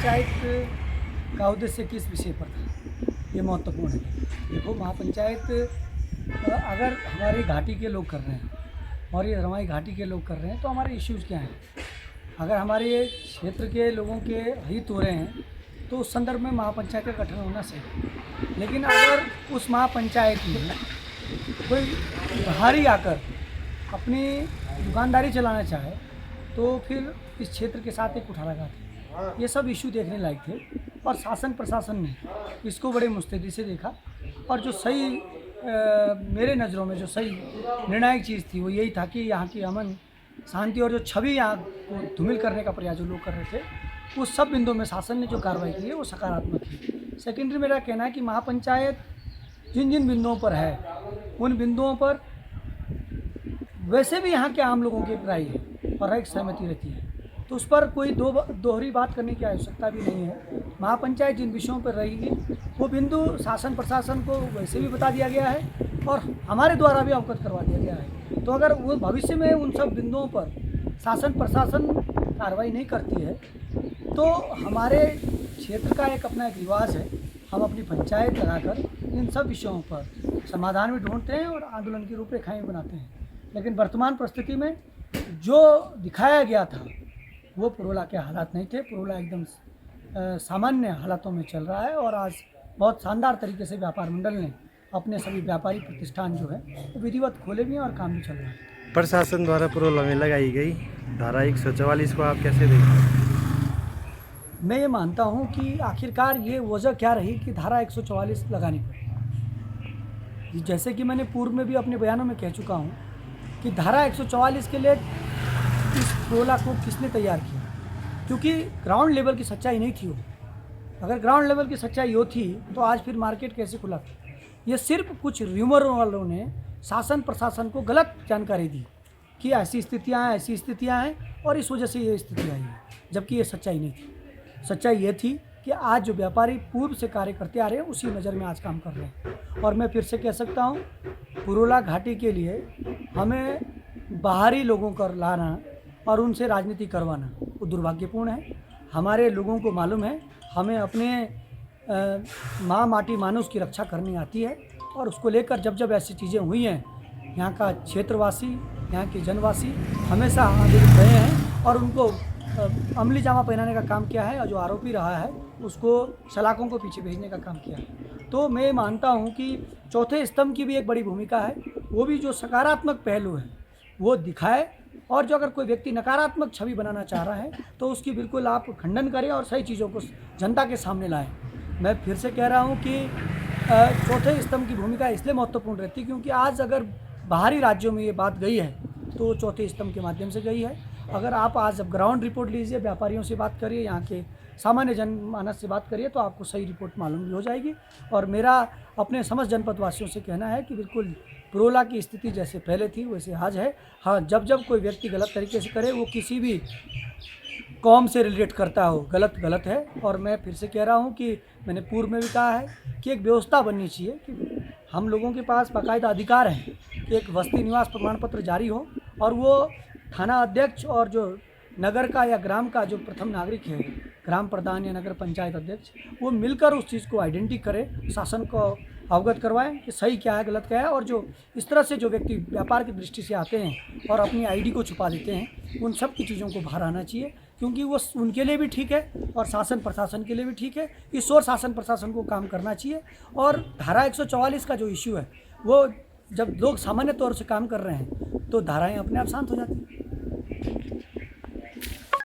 महापंचायत का उद्देश्य किस विषय पर था, ये महत्वपूर्ण है। देखो, महापंचायत अगर हमारी घाटी के लोग कर रहे हैं और ये हमारी घाटी के लोग कर रहे हैं तो हमारे इश्यूज़ क्या हैं। अगर हमारे क्षेत्र के लोगों के हित हो रहे हैं तो उस संदर्भ में महापंचायत का गठन होना चाहिए। लेकिन अगर उस महापंचायत में कोई बाहरी आकर अपनी दुकानदारी चलाना चाहे तो फिर इस क्षेत्र के साथ एक कुठाराघात है। ये सब इशू देखने लायक थे और शासन प्रशासन ने इसको बड़े मुस्तैदी से देखा और जो सही मेरे नज़रों में जो सही निर्णायक चीज़ थी वो यही था कि यहाँ की अमन शांति और जो छवि यहाँ को धूमिल करने का प्रयास जो लोग कर रहे थे उस सब बिंदुओं में शासन ने जो कार्रवाई की है वो सकारात्मक थी। सेकेंडरी मेरा कहना है कि महापंचायत जिन जिन बिंदुओं पर है उन बिंदुओं पर वैसे भी यहाँ के आम लोगों की राय है और एक सहमति रहती है, तो उस पर कोई दोहरी बात करने की आवश्यकता भी नहीं है। महापंचायत जिन विषयों पर रहेगी वो बिंदु शासन प्रशासन को वैसे भी बता दिया गया है और हमारे द्वारा भी अवगत करवा दिया गया है। तो अगर वो भविष्य में उन सब बिंदुओं पर शासन प्रशासन कार्रवाई नहीं करती है तो हमारे क्षेत्र का एक अपना एक रिवाज है, हम अपनी पंचायत लगाकर इन सब विषयों पर समाधान भी ढूंढते हैं और आंदोलन की रूपरेखाएँ भी बनाते हैं। लेकिन वर्तमान परिस्थिति में जो दिखाया गया था वो पुरोला के हालात नहीं थे। पुरोला एकदम सामान्य हालातों में चल रहा है और आज बहुत शानदार तरीके से व्यापार मंडल ने अपने सभी व्यापारी प्रतिष्ठान जो है वो विधिवत खोले भी हैं और काम भी चल रहा है। प्रशासन द्वारा पुरोला में लगाई गई धारा 144 को आप कैसे देखते हैं? मैं ये मानता हूँ कि आखिरकार ये वजह क्या रही कि धारा 144 लगानी पड़ी। जैसे कि मैंने पूर्व में भी अपने बयानों में कह चुका हूँ कि धारा 144 के लिए इस पुरोला को किसने तैयार किया, क्योंकि ग्राउंड लेवल की सच्चाई नहीं थी वो। अगर ग्राउंड लेवल की सच्चाई हो थी तो आज फिर मार्केट कैसे खुला था। ये सिर्फ कुछ र्यूमर वालों ने शासन प्रशासन को गलत जानकारी दी कि ऐसी स्थितियाँ हैं और इस वजह से ये स्थिति आई है, जबकि ये सच्चाई नहीं थी। सच्चाई ये थी कि आज जो व्यापारी पूर्व से कार्य करते आ रहे हैं उसी नज़र में आज काम कर रहे हैं। और मैं फिर से कह सकता हूँ, पुरोला घाटी के लिए हमें बाहरी लोगों को लाना और उनसे राजनीति करवाना वो दुर्भाग्यपूर्ण है। हमारे लोगों को मालूम है हमें अपने माँ माटी मानुष की रक्षा करनी आती है और उसको लेकर जब जब ऐसी चीज़ें हुई हैं यहाँ का क्षेत्रवासी यहाँ के जनवासी हमेशा आंदोलित रहे हैं और उनको अमली जामा पहनाने का काम किया है और जो आरोपी रहा है उसको सलाखों को पीछे भेजने का काम किया है। तो मैं मानता हूँ कि चौथे स्तंभ की भी एक बड़ी भूमिका है, वो भी जो सकारात्मक पहलू है वो दिखाए और जो अगर कोई व्यक्ति नकारात्मक छवि बनाना चाह रहा है तो उसकी बिल्कुल आप खंडन करें और सही चीज़ों को जनता के सामने लाएं। मैं फिर से कह रहा हूँ कि चौथे स्तंभ की भूमिका इसलिए महत्वपूर्ण रहती है क्योंकि आज अगर बाहरी राज्यों में ये बात गई है तो चौथे स्तंभ के माध्यम से गई है। अगर आप आज अब ग्राउंड रिपोर्ट लीजिए, व्यापारियों से बात करिए, यहाँ के सामान्य जनमानस से बात करिए तो आपको सही रिपोर्ट मालूम भी हो जाएगी। और मेरा अपने समस्त जनपद वासियों से कहना है कि बिल्कुल पुरोला की स्थिति जैसे पहले थी वैसे आज है। हाँ, जब जब कोई व्यक्ति गलत तरीके से करे, वो किसी भी कौम से रिलेट करता हो, गलत है। और मैं फिर से कह रहा हूँ कि मैंने पूर्व में भी कहा है कि एक व्यवस्था बननी चाहिए कि हम लोगों के पास बाकायदा अधिकार है कि एक वस्ती निवास प्रमाण पत्र जारी हो और वो थाना अध्यक्ष और जो नगर का या ग्राम का जो प्रथम नागरिक है, ग्राम प्रधान या नगर पंचायत अध्यक्ष, वो मिलकर उस चीज़ को आइडेंटिटी करे, शासन को अवगत करवाएं कि सही क्या है गलत क्या है। और जो इस तरह से जो व्यक्ति व्यापार की दृष्टि से आते हैं और अपनी आईडी को छुपा देते हैं, उन सब की चीज़ों को बाहर आना चाहिए क्योंकि वो उनके लिए भी ठीक है और शासन प्रशासन के लिए भी ठीक है। इस ओर शासन प्रशासन को काम करना चाहिए। और धारा 144 का जो इश्यू है वो जब लोग सामान्य तौर से काम कर रहे हैं तो धाराएँ अपने आप शांत हो जाती हैं।